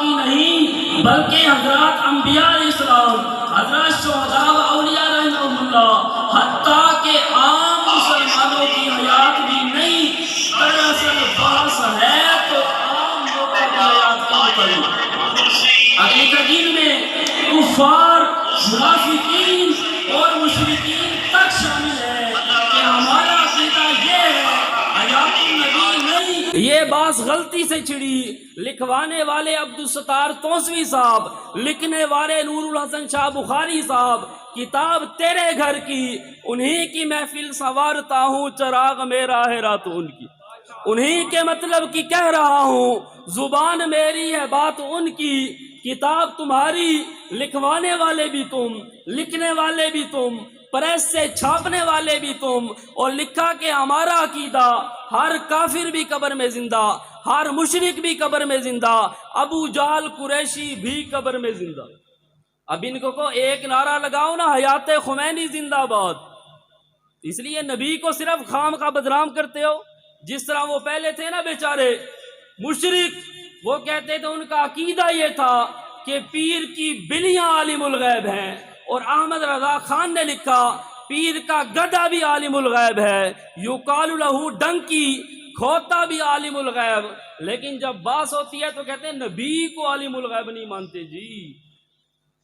کی نہیں بلکہ حضرات انبیاء علیہ السلام، حضرات شہداء و اولیاء رحمہم اللہ، حتیٰ کہ عام مسلمانوں کی حیات بھی نہیں، دراصل بحث ہے تو عام لوگوں کی حیات کے متعلق۔ حقیقت دین میں کفار، منافقین اور مشرکین تک شامل ہے کہ ہمارا عقیدہ یہ ہے حیات النبی نہیں۔ یہ بات غلطی سے چھڑی، لکھوانے والے عبدالستار توسوی صاحب، لکھنے والے نور الحسن شاہ بخاری صاحب، کتاب تیرے گھر کی، انہی کی محفل سنوارتا ہوں، چراغ میرا ہے رات ان کی، انہی کے مطلب کی کہہ رہا ہوں، زبان میری ہے بات ان کی، کتاب تمہاری، لکھوانے والے بھی تم، لکھنے والے بھی تم، پریس سے چھاپنے والے بھی تم، اور لکھا کہ ہمارا عقیدہ ہر کافر بھی قبر میں زندہ، ہر مشرک بھی قبر میں زندہ، ابو جہل قریشی بھی قبر میں زندہ۔ اب ان کو ایک نعرہ لگاؤ نا، حیات خمینی زندہ باد۔ اس لیے نبی کو صرف خام کا بدنام کرتے ہو، جس طرح وہ پہلے تھے نا بیچارے مشرک، وہ کہتے تھے ان کا عقیدہ یہ تھا کہ پیر کی بلیاں عالم الغیب ہیں، اور احمد رضا خان نے لکھا پیر کا گدھا بھی عالم الغیب ہے، یقال لہ ڈنکی، کھوتا بھی عالم الغیب۔ لیکن جب بات ہوتی ہے تو کہتے ہیں نبی کو عالم الغیب نہیں مانتے جی،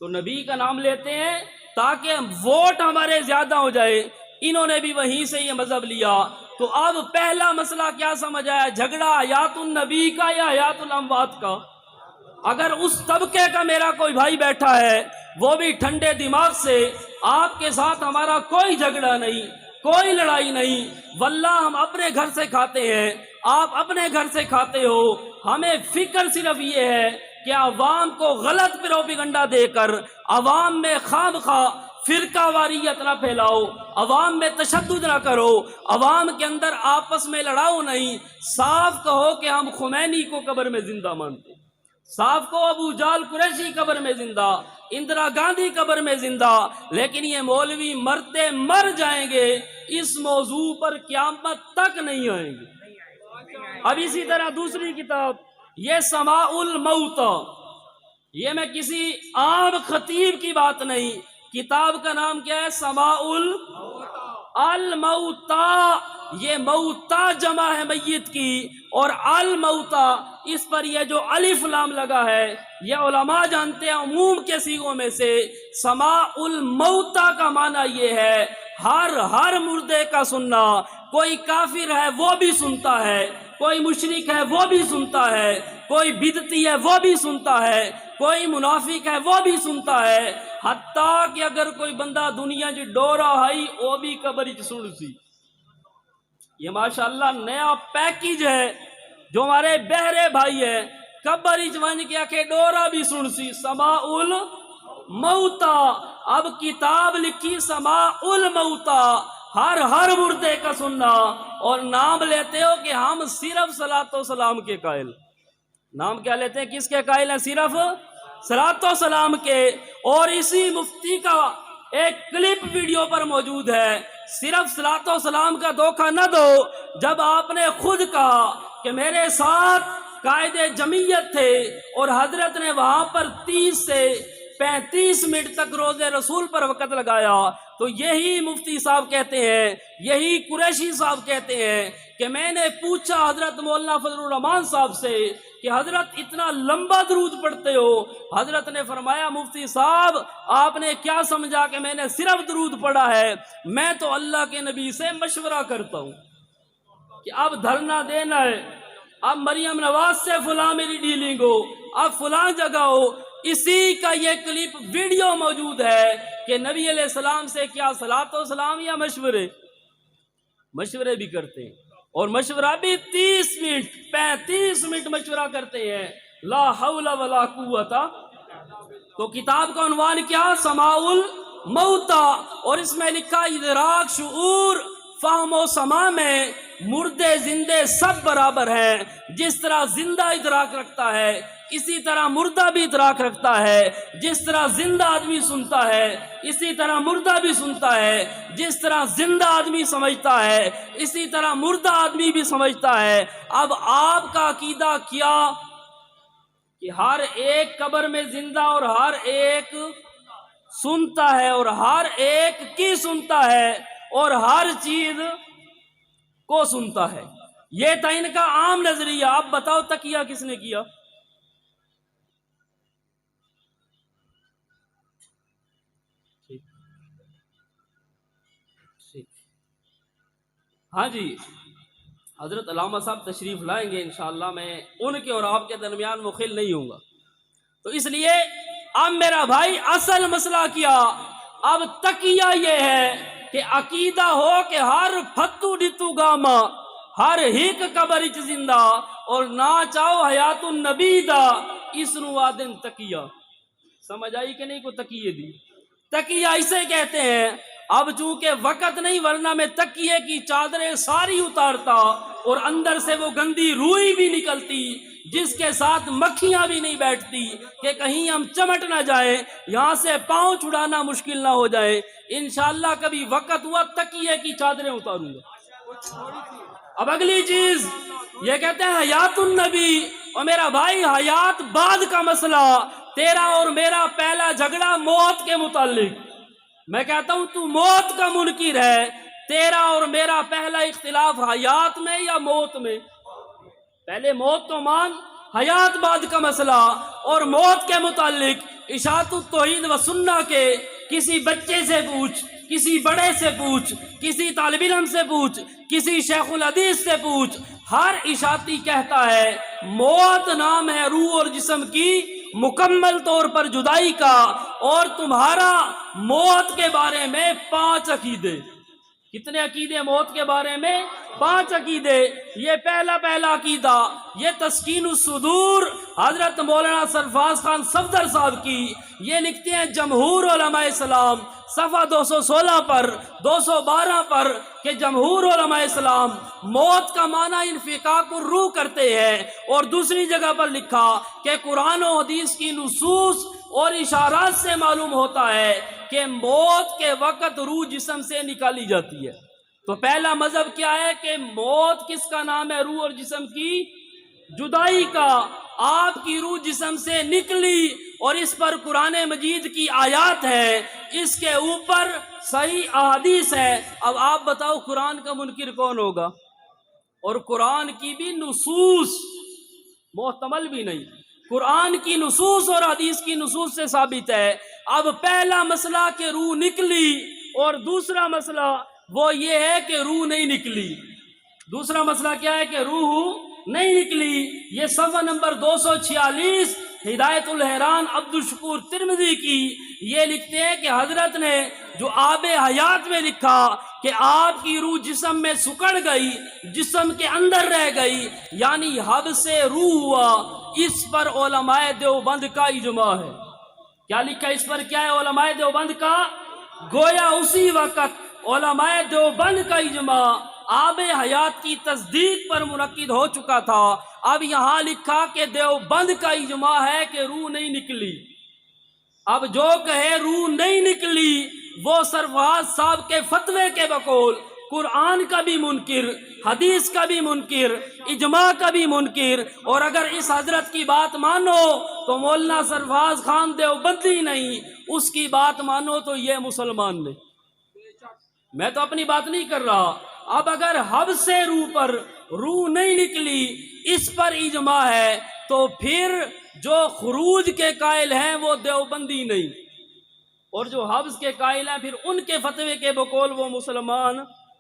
تو نبی کا نام لیتے ہیں تاکہ ووٹ ہمارے زیادہ ہو جائے۔ انہوں نے بھی وہیں سے یہ مذہب لیا۔ تو اب پہلا مسئلہ کیا سمجھ آیا؟ جھگڑا حیات النبی کا یا حیات الاموات کا؟ اگر اس طبقے کا میرا کوئی بھائی بیٹھا ہے، وہ بھی ٹھنڈے دماغ سے، آپ کے ساتھ ہمارا کوئی جھگڑا نہیں، کوئی لڑائی نہیں، واللہ ہم اپنے گھر سے کھاتے ہیں، آپ اپنے گھر سے کھاتے ہو، ہمیں فکر صرف یہ ہے کہ عوام کو غلط پروپیگنڈا دے کر عوام میں خواہ خواہ فرقہ واریت نہ پھیلاؤ، عوام میں تشدد نہ کرو، عوام کے اندر آپس میں لڑاؤ نہیں، صاف کہو کہ ہم خمینی کو قبر میں زندہ مانتے، صاف کو ابو جہل قریشی قبر میں زندہ، اندرا گاندھی قبر میں زندہ، لیکن یہ مولوی مرتے مر جائیں گے، اس موضوع پر قیامت تک نہیں آئیں گے۔ اب اسی طرح دوسری کتاب یہ سماع الموت، یہ میں کسی عام خطیب کی بات نہیں، کتاب کا نام کیا ہے؟ سماع الموتا، یہ موتا جمع ہے میت کی، اور الموتا اس پر یہ جو الف لام لگا ہے یہ علماء جانتے ہیں عموم کے صیغوں میں سے سماع الموتا کا معنی یہ ہے ہر مردے کا سننا، کوئی کافر ہے وہ بھی سنتا ہے، کوئی مشرک ہے وہ بھی سنتا ہے، کوئی بدعتی ہے وہ بھی سنتا ہے، کوئی منافق ہے وہ بھی سنتا ہے، حتیٰ کہ اگر کوئی بندہ دنیا چ ڈورا ہائی وہ بھی قبر چ سن سی۔ یہ ماشاءاللہ نیا پیکیج ہے جو ہمارے بہرے بھائی ہیں، قبر چ ون کے آکے ڈورا بھی سن سی، سماع الموتا۔ اب کتاب لکھی سماع الموتا، ہر مردے کا سننا، اور نام لیتے ہو کہ ہم صرف صلاۃ و سلام کے قائل۔ نام کیا لیتے ہیں؟ کس کے قائل ہیں؟ صرف صلاۃ و سلام کے۔ اور اسی مفتی کا ایک کلپ ویڈیو پر موجود ہے، صرف صلاۃ و سلام کا دھوکہ نہ دو، جب آپ نے خود کہا کہ میرے ساتھ قائد جمعیت تھے اور حضرت نے وہاں پر 30 سے 35 منٹ تک روز رسول پر وقت لگایا، تو یہی مفتی صاحب کہتے ہیں، یہی قریشی صاحب کہتے ہیں کہ میں نے پوچھا حضرت مولانا فضل الرحمان صاحب سے کہ حضرت اتنا لمبا درود پڑھتے ہو؟ حضرت نے فرمایا مفتی صاحب آپ نے کیا سمجھا کہ میں نے صرف درود پڑھا ہے؟ میں تو اللہ کے نبی سے مشورہ کرتا ہوں کہ اب دھرنا دینا ہے، اب مریم نواز سے فلاں میری ڈیلنگ ہو، اب فلاں جگہ ہو۔ اسی کا یہ کلپ ویڈیو موجود ہے کہ نبی علیہ السلام سے کیا صلاۃ و سلام یا مشورے بھی کرتے ہیں، اور مشورہ بھی 30 منٹ 35 منٹ مشورہ کرتے ہیں، لا حول ولا قوت۔ تو کتاب کا عنوان کیا؟ سماع الموتا، اور اس میں لکھا ادراک، شعور، فہم و سماع میں مردے زندے سب برابر ہیں، جس طرح زندہ ادراک رکھتا ہے اسی طرح مردہ بھی ادراک رکھتا ہے، جس طرح زندہ آدمی سنتا ہے اسی طرح مردہ بھی سنتا ہے، جس طرح زندہ آدمی سمجھتا ہے اسی طرح مردہ آدمی بھی سمجھتا ہے۔ اب آپ کا عقیدہ کیا؟ کہ ہر ایک قبر میں زندہ اور ہر ایک سنتا ہے اور ہر ایک کی سنتا ہے اور ہر چیز کو سنتا ہے. یہ تھا ان کا عام نظریہ. اب بتاؤ تقیہ کس نے کیا؟ ہاں جی، حضرت علامہ صاحب تشریف لائیں گے انشاءاللہ. میں ان کے اور آپ کے درمیان مخل نہیں ہوں گا. تو اس لیے اب میرا بھائی اصل مسئلہ کیا؟ اب تقیہ یہ ہے کہ عقیدہ ہو کہ ہر فتو ڈتو گاما ہر ہک قبر اچ زندہ اور نہ چاہو حیات النبی دا اس نوادن تقیہ. سمجھ آئی کہ نہیں کو تقیہ دی؟ تقیہ اسے کہتے ہیں. اب چونکہ وقت نہیں ورنہ میں تکیے کی چادریں ساری اتارتا اور اندر سے وہ گندی روئی بھی نکلتی جس کے ساتھ مکھیاں بھی نہیں بیٹھتی کہ کہیں ہم چمٹ نہ جائیں، یہاں سے پاؤں چھڑانا مشکل نہ ہو جائے. انشاءاللہ کبھی وقت ہوا تکیے کی چادریں اتاروں گا. اب اگلی چیز یہ کہتے ہیں حیات النبی. اور میرا بھائی حیات بعد کا مسئلہ. تیرا اور میرا پہلا جھگڑا موت کے متعلق. میں کہتا ہوں تو موت کا منکر ہے. تیرا اور میرا پہلا اختلاف حیات میں یا موت میں؟ پہلے موت تو مان، حیات بعد کا مسئلہ. اور موت کے متعلق اشاعت التوحید و سنہ کے کسی بچے سے پوچھ، کسی بڑے سے پوچھ، کسی طالب علم سے پوچھ، کسی شیخ الحدیث سے پوچھ، ہر اشاعتی کہتا ہے موت نام ہے روح اور جسم کی مکمل طور پر جدائی کا. اور تمہارا موت کے بارے میں 5 عقیدے. کتنے عقیدے موت کے بارے میں؟ 5 عقیدے. یہ پہلا عقیدہ یہ تسکین الصدور حضرت مولانا سرفراز خان صفدر صاحب کی. یہ لکھتے ہیں جمہور علماء اسلام صفحہ 216 پر 212 پر کہ جمہور علماء اسلام موت کا معنی انفکاک الروح کرتے ہیں. اور دوسری جگہ پر لکھا کہ قرآن و حدیث کی نصوص اور اشارات سے معلوم ہوتا ہے کہ موت کے وقت روح جسم سے نکالی جاتی ہے. تو پہلا مذہب کیا ہے کہ موت کس کا نام ہے؟ روح اور جسم کی جدائی کا. آپ کی روح جسم سے نکلی اور اس پر قرآن مجید کی آیات ہے، اس کے اوپر صحیح احادیث ہے. اب آپ بتاؤ قرآن کا منکر کون ہوگا؟ اور قرآن کی بھی نصوص محتمل بھی نہیں، قرآن کی نصوص اور حدیث کی نصوص سے ثابت ہے. اب پہلا مسئلہ کہ روح نکلی اور دوسرا مسئلہ وہ یہ ہے کہ روح نہیں نکلی. دوسرا مسئلہ کیا ہے کہ روح نہیں نکلی. یہ صفحہ نمبر 246 ہدایت الحیران عبد الشکور ترمذی کی. یہ لکھتے ہیں کہ حضرت نے جو آب حیات میں لکھا کہ آپ کی روح جسم میں سکڑ گئی، جسم کے اندر رہ گئی، یعنی حب سے روح ہوا. اس پر علماء دیوبند کا اجماع ہے. کیا لکھا اس پر؟ کیا ہے علماء دیوبند کا؟ گویا اسی وقت علماء دیوبند کا اجماع آب حیات کی تصدیق پر منعقد ہو چکا تھا. اب یہاں لکھا کہ دیوبند کا اجماع ہے کہ روح نہیں نکلی. اب جو کہے روح نہیں نکلی وہ سرفراز صاحب کے فتوے کے بقول قرآن کا بھی منکر، حدیث کا بھی منکر، اجماع کا بھی منکر. اور اگر اس حضرت کی بات مانو تو مولانا سرفراز خان دیوبندی نہیں، اس کی بات مانو تو یہ مسلمان نہیں. میں تو اپنی بات نہیں کر رہا. اب اگر حب سے روح پر روح نہیں نکلی اس پر اجماع ہے تو پھر جو خروج کے قائل ہیں وہ دیوبندی نہیں، اور جو حبس کے قائل ہیں پھر ان کے فتوے کے بقول وہ مسلمان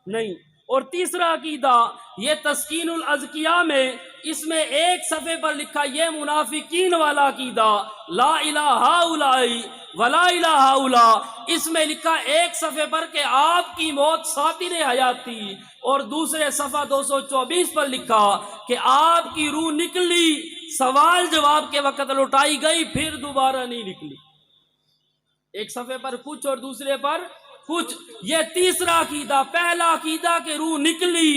نہیں. اور تیسرا عقیدہ یہ تسکین الاذکیاء میں اس میں ایک صفحے پر لکھا یہ منافقین والا عقیدہ لا الہ ہؤلاء ولا الہ ہؤلاء. اس میں لکھا ایک صفحے پر کہ آپ کی موت ساتر حیات تھی، اور دوسرے صفحہ 224 پر لکھا کہ آپ کی روح نکلی، سوال جواب کے وقت لوٹائی گئی، پھر دوبارہ نہیں نکلی. ایک صفحے پر کچھ اور دوسرے پر کچھ. یہ تیسرا عقیدہ. پہلا عقیدہ کہ روح نکلی،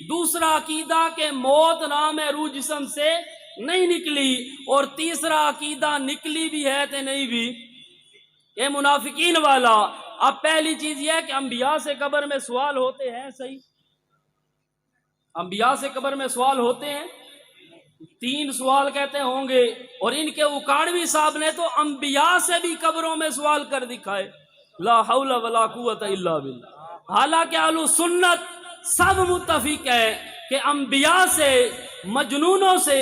دوسرا عقیدہ کہ موت نام ہے روح جسم سے نہیں نکلی، اور تیسرا عقیدہ نکلی بھی ہے تے نہیں بھی، یہ منافقین والا. اب پہلی چیز یہ ہے کہ انبیاء سے قبر میں سوال ہوتے ہیں. صحیح، انبیاء سے قبر میں سوال ہوتے ہیں. 3 سوال کہتے ہوں گے، اور ان کے اکاڑوی صاحب نے تو انبیاء سے بھی قبروں میں سوال کر دکھائے، لا حول ولا قوت الا باللہ۔ حالانکہ اہل سنت سب متفق ہے کہ انبیاء سے، مجنونوں سے،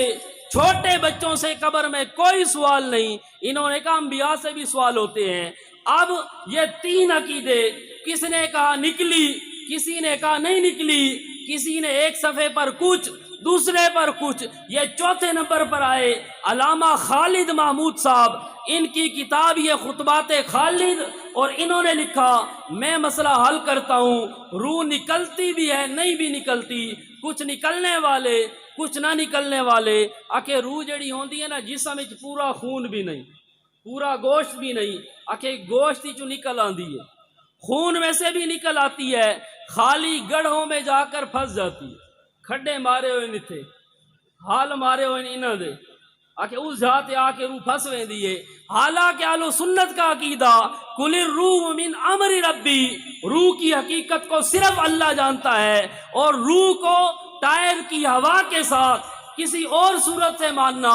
چھوٹے بچوں سے قبر میں کوئی سوال نہیں۔ انہوں نے کہا انبیاء سے بھی سوال ہوتے ہیں۔ اب یہ 3 عقیدے، کس نے کہا نکلی، کسی نے کہا نہیں نکلی، کسی نے ایک صفحے پر کچھ، دوسرے پر کچھ، یہ چوتھے نمبر پر آئے علامہ خالد محمود صاحب، ان کی کتاب یہ خطبات خالد، اور انہوں نے لکھا میں مسئلہ حل کرتا ہوں، روح نکلتی بھی ہے نہیں بھی نکلتی، کچھ نکلنے والے کچھ نہ نکلنے والے۔ آکھے روح جڑی ہوندی ہے نا جسم وچ پورا خون بھی نہیں، پورا گوشت بھی نہیں، آکھے گوشت ہی چوں نکل آندی ہے، خون میں سے بھی نکل آتی ہے، خالی گڑھوں میں جا کر پھنس جاتی ہے، کھڈے مارے ہوئے نتھے، حال مارے ہوئے انہاں دے، آکے اس جاتے آ کے روح پھنس ویندی ہے۔ حالانکہ اہل سنت کا عقیدہ کل الروح من امر ربی، روح کی حقیقت کو صرف اللہ جانتا ہے، اور روح کو ٹائر کی ہوا کے ساتھ کسی اور صورت سے ماننا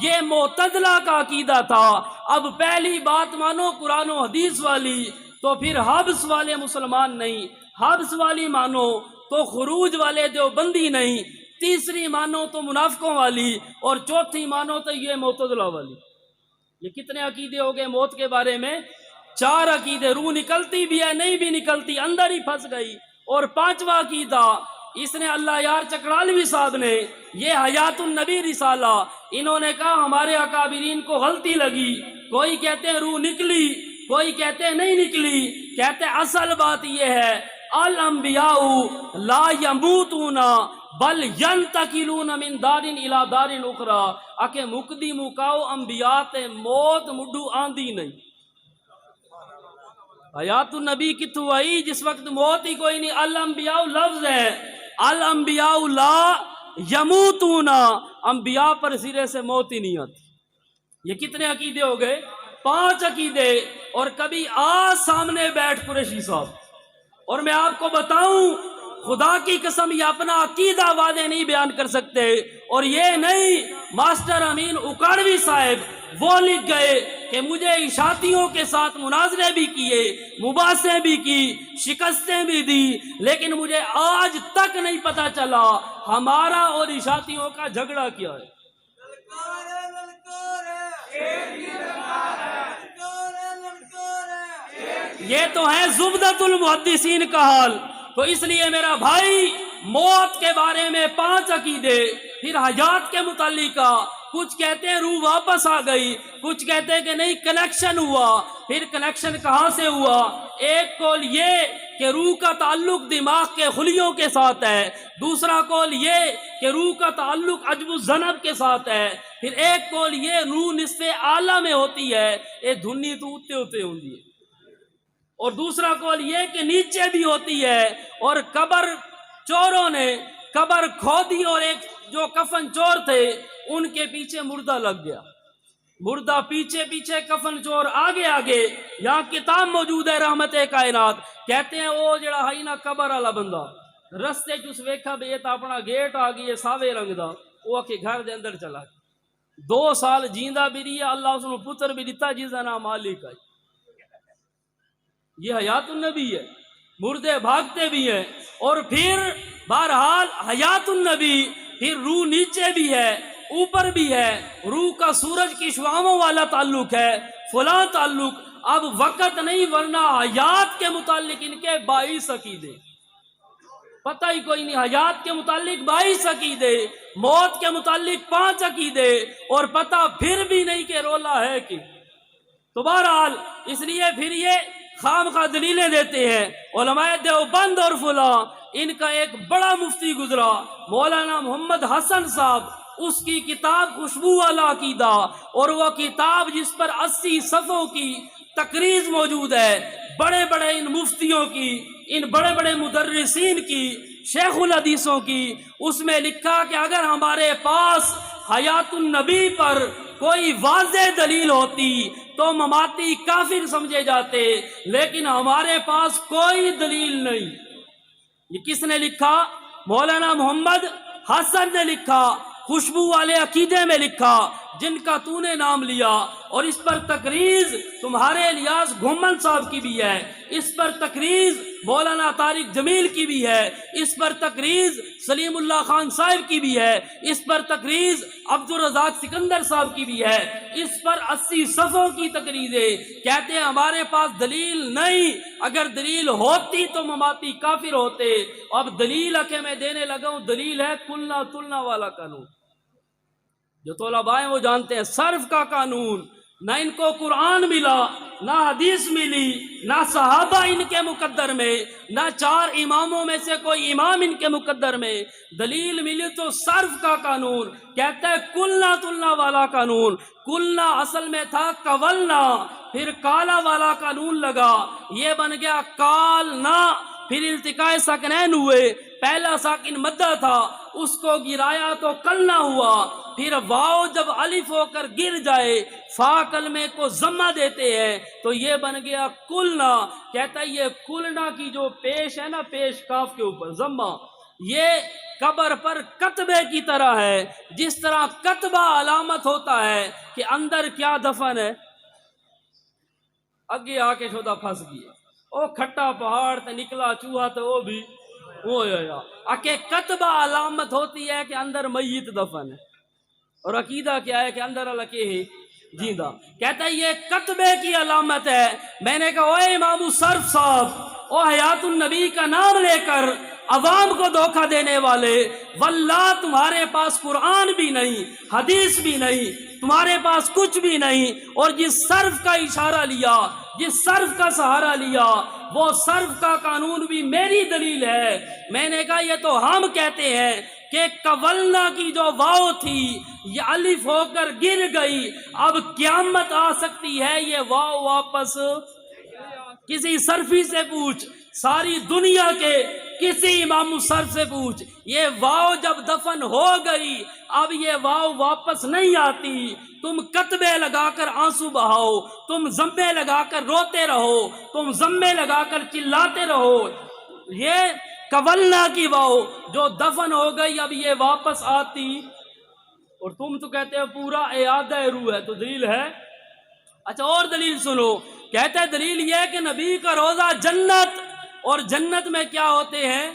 یہ معتزلہ کا عقیدہ تھا۔ اب پہلی بات مانو قرآن و حدیث والی، تو پھر حبس والے مسلمان نہیں، حبس والی مانو تو خروج والے دیوبندی نہیں، تیسری مانو تو منافقوں والی، اور چوتھی مانو تو یہ معتزلہ والی۔ یہ کتنے عقیدے ہو گئے موت کے بارے میں؟ 4 عقیدے، روح نکلتی بھی ہے نہیں بھی نکلتی، اندر ہی پھنس گئی۔ اور 5واں عقیدہ اس نے اللہ یار چکرالوی صاحب نے، یہ حیات النبی رسالہ، انہوں نے کہا ہمارے اکابرین کو غلطی لگی، کوئی کہتے ہیں روح نکلی، کوئی کہتے ہیں نہیں نکلی، کہتے ہیں اصل بات یہ ہے الانبیاء لا یموتون بل ینتقلون من دار الى دار اخرى، آکے مکدی مکاؤ انبیاء تے موت مڈو آندی نہیں۔ حیات النبی کتوں آئی جس وقت موت ہی کوئی نہیں، الانبیاء لفظ ہے، الانبیاء لا یموتون، انبیاء پر سرے سے موت ہی نہیں آتی۔ یہ کتنے عقیدے ہو گئے؟ 5 عقیدے۔ اور کبھی سامنے بیٹھ قریشی صاحب، اور میں آپ کو بتاؤں خدا کی قسم یہ اپنا عقیدہ واضح نہیں بیان کر سکتے، اور یہ نہیں ماسٹر امین اکاڑوی صاحب وہ لکھ گئے کہ مجھے اشاعتیوں کے ساتھ مناظرے بھی کیے، مباحثے بھی کی، شکستیں بھی دی، لیکن مجھے آج تک نہیں پتا چلا ہمارا اور اشاعتیوں کا جھگڑا کیا ہے۔ یہ تو ہے زبدۃ المحدثین کا حال۔ تو اس لیے میرا بھائی موت کے بارے میں 5 عقیدے، پھر حیات کے متعلق کچھ کہتے ہیں روح واپس آ گئی، کچھ کہتے ہیں کہ نہیں کنیکشن ہوا، پھر کنیکشن کہاں سے ہوا؟ ایک قول یہ کہ روح کا تعلق دماغ کے خلیوں کے ساتھ ہے، دوسرا قول یہ کہ روح کا تعلق عجب الذنب کے ساتھ ہے، پھر ایک قول یہ روح نصف اعلیٰ میں ہوتی ہے، یہ دھنی تو اتے ہوتے ہوں گی، اور دوسرا قول یہ کہ نیچے بھی ہوتی ہے۔ اور قبر چوروں نے قبر کھودی، اور ایک جو کفن چور تھے ان کے پیچھے مردہ لگ گیا، مردہ پیچھے پیچھے، کفن چور آگے آگے۔ یہاں کتاب موجود ہے رحمت کائنات، کہتے ہیں وہ جڑا ہے نا قبر والا بندہ رستے چ اس ویکھا بھی یہ تو اپنا گیٹ آ گئی ہے ساوے رنگ دا، وہ کے گھر دے اندر چلا گیا، 2 سال جیندہ بھی رہی، اللہ اس نے پتر بھی دیتا جس کا نام مالک ہے۔ یہ حیات النبی ہے، مردے بھاگتے بھی ہیں۔ اور پھر بہرحال حیات النبی، پھر روح نیچے بھی ہے اوپر بھی ہے، روح کا سورج کی شعاعوں والا تعلق ہے، فلاں تعلق۔ اب وقت نہیں ورنہ حیات کے متعلق ان کے 22 عقیدے، پتہ ہی کوئی نہیں، حیات کے متعلق 22 عقیدے، موت کے متعلق 5 عقیدے، اور پتہ پھر بھی نہیں کہ رولا ہے کہ۔ تو بہرحال اس لیے پھر یہ خام خواہ دلیلیں دیتے ہیں علماء دیوبند اور فلاں۔ ان کا ایک بڑا مفتی گزرا مولانا محمد حسن صاحب، اس کی کتاب خوشبو والا عقیدہ، اور وہ کتاب جس پر 80 صفحوں کی تقریض موجود ہے، بڑے بڑے ان مفتیوں کی، ان بڑے بڑے مدرسین کی، شیخ الحدیثوں کی، اس میں لکھا کہ اگر ہمارے پاس حیات النبی پر کوئی واضح دلیل ہوتی تو مماتی کافر سمجھے جاتے، لیکن ہمارے پاس کوئی دلیل نہیں۔ یہ کس نے لکھا؟ مولانا محمد حسن نے لکھا۔ خوشبو والے عقیدے میں لکھا جن کا تو نے نام لیا، اور اس پر تقریز تمہارے الیاس گھومن صاحب کی بھی ہے، اس پر تقریز مولانا طارق جمیل کی بھی ہے، اس پر تقریز سلیم اللہ خان صاحب کی بھی ہے، اس پر تقریز عبدالرزاق سکندر صاحب کی بھی ہے، اس پر 80 صفحوں کی تقریزیں۔ کہتے ہیں ہمارے پاس دلیل نہیں، اگر دلیل ہوتی تو مماتی کافر ہوتے۔ اب دلیل کہ میں دینے لگا ہوں، دلیل ہے کلنا تلنا والا قانون۔ جو طلباء ہیں وہ جانتے ہیں صرف کا قانون، نہ ان کو قرآن ملا، نہ حدیث ملی، نہ صحابہ ان کے مقدر میں، نہ 4 اماموں میں سے کوئی امام ان کے مقدر میں۔ دلیل ملی تو صرف کا قانون، کہتا ہے کلنا تلنا والا قانون۔ کلنا اصل میں تھا کولنا، پھر کالا والا قانون لگا، یہ بن گیا کالنا، پھر التقاء ساکنین ہوئے، پہلا ساکن مدہ تھا اس کو گرایا تو کلنا ہوا، پھر واو جب الف ہو کر گر جائے فا کلمے کو ضمہ دیتے ہیں تو یہ بن گیا کلنا۔ کہتا ہے یہ کلنا کی جو پیش ہے نا، پیش کاف کے اوپر ضمہ، یہ قبر پر کتبے کی طرح ہے، جس طرح کتبہ علامت ہوتا ہے کہ اندر کیا دفن ہے۔ اگے آ کے شدہ پھنس گئی، او کھٹا پہاڑ تے نکلا چوہا تے وہ بھی اکے کتبہ علامت ہوتی ہے کہ اندر میت دفن ہے، اور عقیدہ کیا ہے کہ اندر اللہ کے ہے جیندہ۔ کہتا ہے یہ کتبے کی علامت ہے۔ میں نے کہا اوے امام صرف صاحب، او حیات النبی کا نام لے کر عوام کو دھوکہ دینے والے، واللہ تمہارے پاس قرآن بھی نہیں، حدیث بھی نہیں، تمہارے پاس کچھ بھی نہیں، اور جس صرف کا اشارہ لیا، جس صرف کا سہارا لیا، وہ صرف کا قانون بھی میری دلیل ہے۔ میں نے کہا یہ تو ہم کہتے ہیں کہ کولنا کی جو واو تھی یہ الف ہو کر گر گئی، اب قیامت آ سکتی ہے یہ واو واپس۔ کسی صرفی سے پوچھ، ساری دنیا کے کسی امام صرف سے پوچھ، یہ واو جب دفن ہو گئی اب یہ واو واپس نہیں آتی۔ تم کتبے لگا کر آنسو بہاؤ، تم ضمے لگا کر روتے رہو، تم ضمے لگا کر چلاتے رہو، یہ کولنا کی واو جو دفن ہو گئی اب یہ واپس آتی، اور تم تو کہتے ہو پورا اعادہ روح ہے، تو دلیل ہے۔ اچھا اور دلیل سنو، کہتے ہیں دلیل یہ ہے کہ نبی کا روزہ جنت، اور جنت میں کیا ہوتے ہیں؟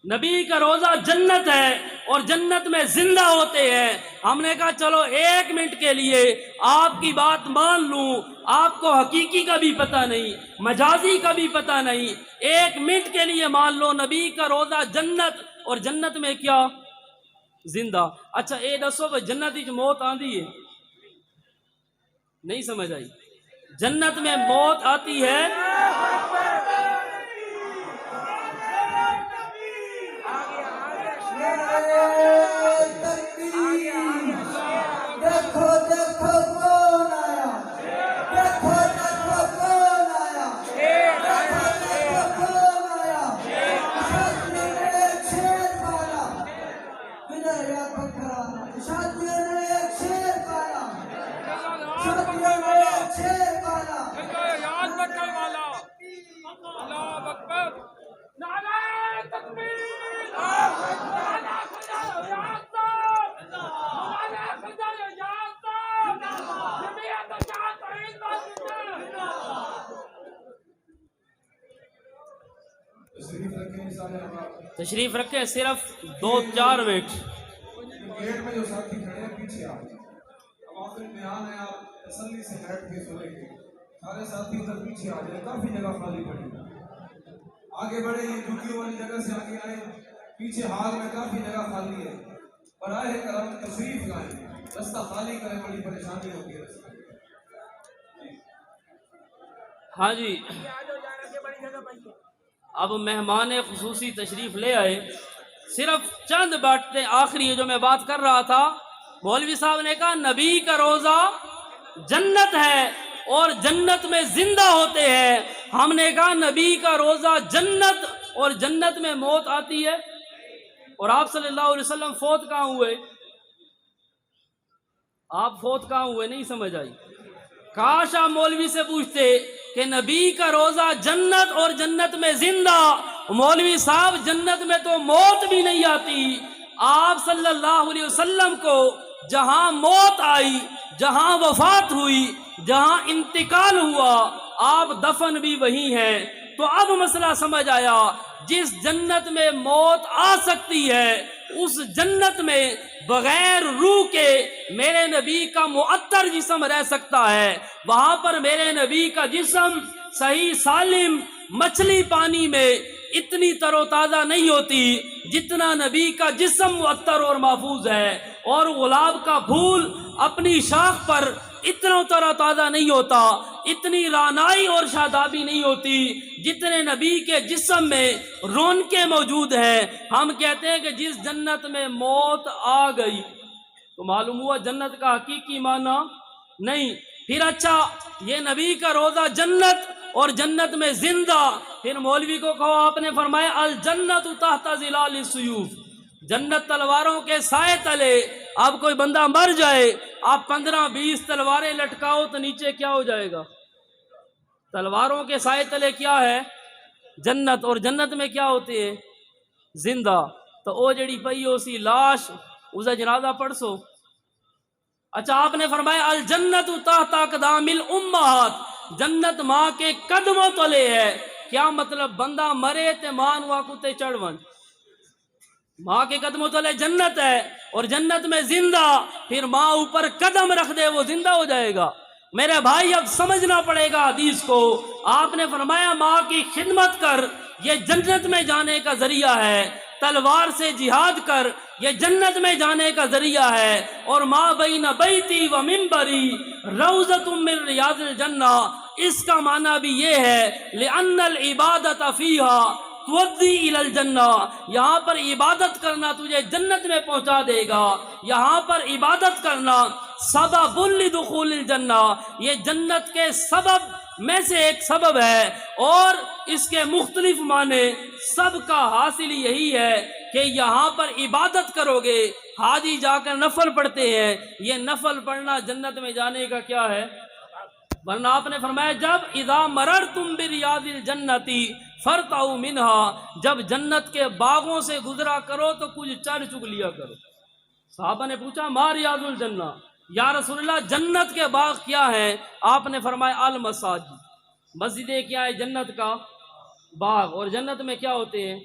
نبی کا روزہ جنت ہے اور جنت میں زندہ ہوتے ہیں۔ ہم نے کہا چلو 1 منٹ کے لیے آپ کی بات مان لوں، آپ کو حقیقی کا بھی پتہ نہیں، مجازی کا بھی پتہ نہیں، 1 منٹ کے لیے مان لو نبی کا روزہ جنت، اور جنت میں کیا؟ زندہ۔ اچھا اے دسو بھائی جنت وچ موت آندی ہے؟ نہیں سمجھ آئی؟ جنت میں موت آتی ہے؟ دیکھو دیکھو کون آیا، دیکھو دیکھو کون آیا، دیکھو دیکھو کون آیا، شادیوں نے ایک شیر پالا، کدھر یا بکرا، شادیوں نے ایک شیر پالا، شادیوں نے ایک شیر پالا۔ یاد رکھنے والا اللہ اکبر، نعرہ تکبیر، نعرہ خدا یاد، نعرہ خدا یاد، جمعیت چاہت تشریف رکھیں، صرف 2-4 منٹ۔ گیٹ میں جو ساتھی کھڑے ہیں پیچھے آ جائیں، اب آپ کے بیان ہے، آپ تسلی سے بیٹھ کے سنیں گے، سارے ساتھی ادھر پیچھے آ جائیں، کافی جگہ خالی پڑی ہے، آگے بڑھے، یہ جھکیوں والی جگہ سے آگے آئے، پیچھے ہال میں کافی جگہ خالی ہے، براہ کرم تشریف لائیں، رستہ خالی کریں، بڑی پریشانی ہوتی ہے رستے میں۔ ہاں جی، اب مہمان خصوصی تشریف لے آئے، صرف چند باتیں آخری جو میں بات کر رہا تھا، مولوی صاحب نے کہا نبی کا روزہ جنت ہے اور جنت میں زندہ ہوتے ہیں۔ ہم نے کہا نبی کا روزہ جنت اور جنت میں موت آتی ہے، اور آپ صلی اللہ علیہ وسلم فوت کہاں ہوئے؟ آپ فوت کہاں ہوئے؟ نہیں سمجھ آئی؟ کاش آپ مولوی سے پوچھتے کہ نبی کا روزہ جنت اور جنت میں زندہ، مولوی صاحب جنت میں تو موت بھی نہیں آتی، آپ صلی اللہ علیہ وسلم کو جہاں موت آئی، جہاں وفات ہوئی، جہاں انتقال ہوا، آپ دفن بھی وہی ہیں۔ تو اب مسئلہ سمجھ آیا، جس جنت میں موت آ سکتی ہے اس جنت میں بغیر روح کے میرے نبی کا معطر جسم رہ سکتا ہے۔ وہاں پر میرے نبی کا جسم صحیح سالم مچھلی پانی میں اتنی تر و تازہ نہیں ہوتی جتنا نبی کا جسم معطر اور محفوظ ہے، اور گلاب کا پھول اپنی شاخ پر اتنا تر و تازہ نہیں ہوتا، اتنی رانائی اور شادابی نہیں ہوتی جتنے نبی کے جسم میں رونقیں موجود ہیں۔ ہم کہتے ہیں کہ جس جنت میں موت آ گئی تو معلوم ہوا جنت کا حقیقی معنی نہیں۔ پھر اچھا یہ نبی کا روضہ جنت اور جنت میں زندہ، پھر مولوی کو کہو، آپ نے فرمایا الجنت تحت ظلال السیوف، جنت تلواروں کے سائے تلے۔ اب کوئی بندہ مر جائے، آپ 15-20 تلواریں لٹکاؤ تو نیچے کیا ہو جائے گا؟ تلواروں کے سائے تلے کیا ہے؟ جنت، اور جنت میں کیا ہوتے ہیں؟ زندہ۔ تو او جڑی پئی ہو سی لاش اسے جنازہ پڑھ سو۔ اچھا آپ نے فرمایا الجنت تحت اقدام الامہات، جنت ماں کے قدموں تلے ہے۔ کیا مطلب؟ بندہ مرے تے ماں نو کتے چڑھون، ماں کے قدموں تلے جنت ہے، اور جنت میں زندہ، پھر ماں اوپر قدم رکھ دے وہ زندہ ہو جائے گا۔ میرے بھائی اب سمجھنا پڑے گا حدیث کو۔ آپ نے فرمایا ماں کی خدمت کر، یہ جنت میں جانے کا ذریعہ ہے۔ تلوار سے جہاد کر، یہ جنت میں جانے کا ذریعہ ہے۔ اور ما بین بیتی و منبری روضۃ من ریاض الجنہ، اس کا معنی بھی یہ ہے لأن العبادۃ فیہا تودی الی الجنہ، یہاں پر عبادت کرنا تجھے جنت میں پہنچا دے گا۔ یہاں پر عبادت کرنا سبب لدخول الجنہ، یہ جنت کے سبب میں سے ایک سبب ہے، اور اس کے مختلف معنی سب کا حاصل یہی ہے کہ یہاں پر عبادت کرو گے۔ حاجی جا کر نفل پڑھتے ہیں، یہ نفل پڑھنا جنت میں جانے کا کیا ہے؟ ورنہ آپ نے فرمایا جب اذا مررتم بریاض الجنت فرتعوا منها، جب جنت کے باغوں سے گزرا کرو تو کچھ چر چگ لیا کرو۔ صحابہ نے پوچھا ما ریاض الجنہ، یا رسول اللہ جنت کے باغ کیا ہیں؟ آپ نے فرمایا المساجد، مسجدیں کیا ہے؟ جنت کا باغ۔ اور جنت میں کیا ہوتے ہیں؟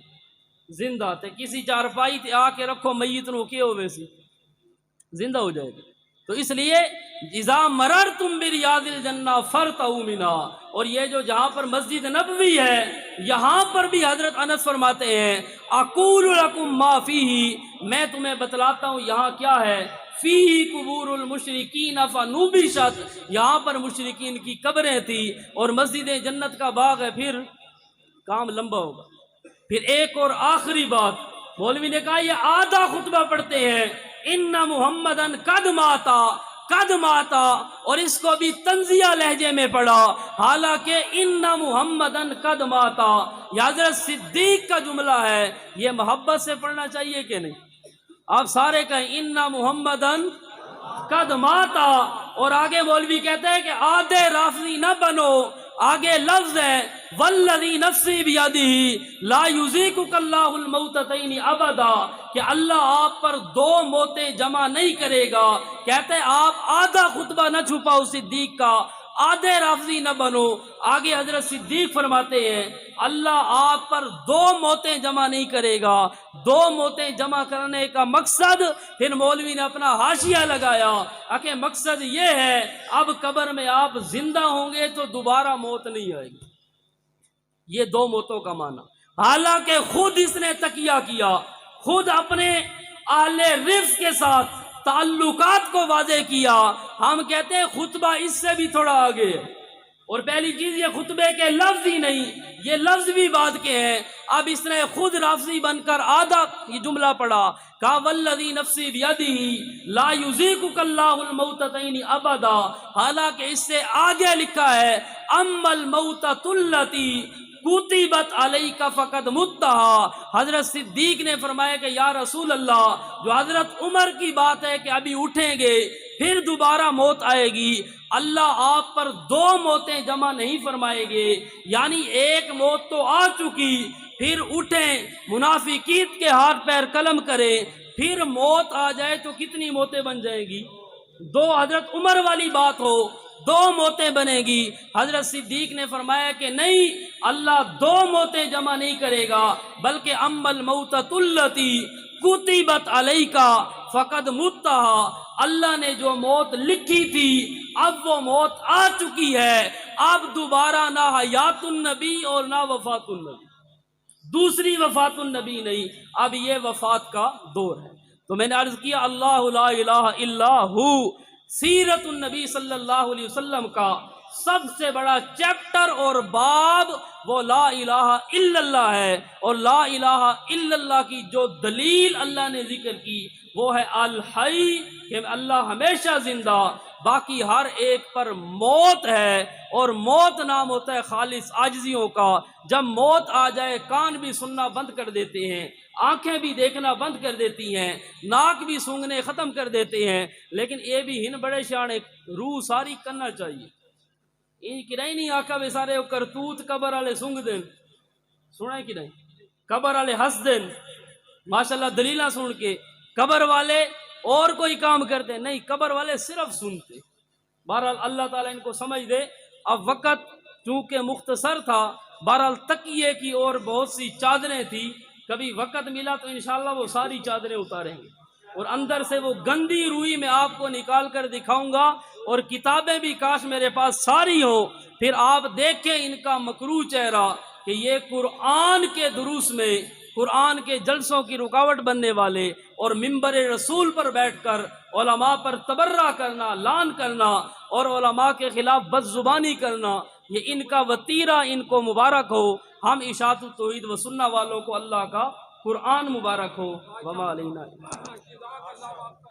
زندہ۔ تے کسی چارپائی تے آ کے رکھو میت نو کیا ہوئے سی؟ زندہ ہو جائے گا۔ تو اس لیے اذا مررتم بریاض الجنہ فرتعوا منها، اور یہ جو جہاں پر مسجد نبوی ہے یہاں پر بھی حضرت انس فرماتے ہیں اقول لکم ما فیہ، میں تمہیں بتلاتا ہوں یہاں کیا ہے۔ فیہ قبور المشرکین فنوبشت، یہاں پر مشرکین کی قبریں تھی، اور مسجد جنت کا باغ ہے۔ پھر کام لمبا ہوگا۔ پھر ایک اور آخری بات، مولوی نے کہا یہ آدھا خطبہ پڑھتے ہیں ان محمدن قد ماتا، قد ماتا، اور اس کو بھی تنزیہ لہجے میں پڑھا، حالانکہ ان محمدن قد ماتا یہ حضرت صدیق کا جملہ ہے۔ یہ محبت سے پڑھنا چاہیے کہ نہیں؟ آپ سارے کہیں ان محمدن قد ماتا، اور آگے مولوی کہتے ہیں کہ آدھے رافضی نہ بنو، آگے لفظ ہے والذی نفسی بیدہ لا یذیقک اللہ الموتتین ابدا، کہ اللہ آپ پر دو موتیں جمع نہیں کرے گا۔ کہتے ہیں آپ آدھا خطبہ نہ چھپاؤ صدیق کا، آدھے رافضی نہ بنو۔ آگے حضرت صدیق فرماتے ہیں اللہ آپ پر دو موتیں جمع نہیں کرے گا۔ دو موتیں جمع کرنے کا مقصد، پھر مولوی نے اپنا حاشیہ لگایا کہ مقصد یہ ہے اب قبر میں آپ زندہ ہوں گے تو دوبارہ موت نہیں آئے گی۔ یہ دو موتوں کا معنی، حالانکہ خود اس نے تقیہ کیا، خود اپنے اہل رفق کے ساتھ تعلقات کو واضح کیا۔ ہم کہتے ہیں خطبہ اس سے بھی تھوڑا آگے ہے، اور پہلی چیز یہ خطبے کے لفظ ہی نہیں، یہ لفظ بھی بعد کے ہیں۔ اب اس نے خود رافضی بن کر آدھا یہ جملہ پڑھا، کہا والذی نفسی بیدہ لا یذیقک اللہ الموتتین ابدا، حالانکہ اس سے آگے لکھا ہے اما الموتۃ التی کتبت علیک فقد متہا۔ حضرت صدیق نے فرمایا کہ یا رسول اللہ، جو حضرت عمر کی بات ہے کہ ابھی اٹھیں گے پھر دوبارہ موت آئے گی، اللہ آپ پر دو موتیں جمع نہیں فرمائے گے، یعنی ایک موت تو آ چکی، پھر اٹھیں منافقین کے ہاتھ پیر قلم کریں، پھر موت آ جائے تو کتنی موتیں بن جائیں گی؟ 2 حضرت عمر والی بات ہو 2 موتیں بنے گی. حضرت صدیق نے فرمایا کہ نہیں، اللہ 2 موتیں جمع نہیں کرے گا، بلکہ امل موتۃ التی کتبت علیکا فقد متھا، اللہ نے جو موت لکھی تھی اب وہ موت آ چکی ہے، اب دوبارہ نہ حیات النبی اور نہ وفات النبی، دوسری وفات النبی نہیں، اب یہ وفات کا دور ہے. تو میں نے عرض کیا اللہ لا الہ الا ہو، سیرت النبی صلی اللہ علیہ وسلم کا سب سے بڑا چیپٹر اور باب وہ لا الہ الا اللہ ہے. اور لا الہ الا اللہ کی جو دلیل اللہ نے ذکر کی وہ ہے الحی، کہ اللہ ہمیشہ زندہ، باقی ہر ایک پر موت ہے، اور موت نام ہوتا ہے خالص عاجزیوں کا. جب موت آ جائے کان بھی سننا بند کر دیتے ہیں، آنکھیں بھی دیکھنا بند کر دیتی ہیں، ناک بھی سونگھنے ختم کر دیتے ہیں، لیکن یہ بھی ہن بڑے شانے روح ساری کرنا چاہیے. ان کی نہیں آکھا بے سارے کرتوت قبر والے سونگ دین، سنا کہ نہیں، قبر والے ہنس دین ماشاءاللہ دلیلہ سن کے، قبر والے اور کوئی کام کرتے نہیں، قبر والے صرف سنتے. بہرحال اللہ تعالیٰ ان کو سمجھ دے. اب وقت چونکہ مختصر تھا، بہرحال تکیے کی اور بہت سی چادریں تھی، کبھی وقت ملا تو انشاءاللہ وہ ساری چادریں اتاریں گے، اور اندر سے وہ گندی روئی میں آپ کو نکال کر دکھاؤں گا، اور کتابیں بھی کاش میرے پاس ساری ہوں، پھر آپ دیکھیں ان کا مکروہ چہرہ کہ یہ قرآن کے دروس میں، قرآن کے جلسوں کی رکاوٹ بننے والے، اور منبر رسول پر بیٹھ کر علماء پر تبرہ کرنا، لعن کرنا، اور علماء کے خلاف بد زبانی کرنا، یہ ان کا وتیرہ ان کو مبارک ہو. ہم اشاعت التوحید و سنہ والوں کو اللہ کا قرآن مبارک ہو. وما علینا. جزاک اللہ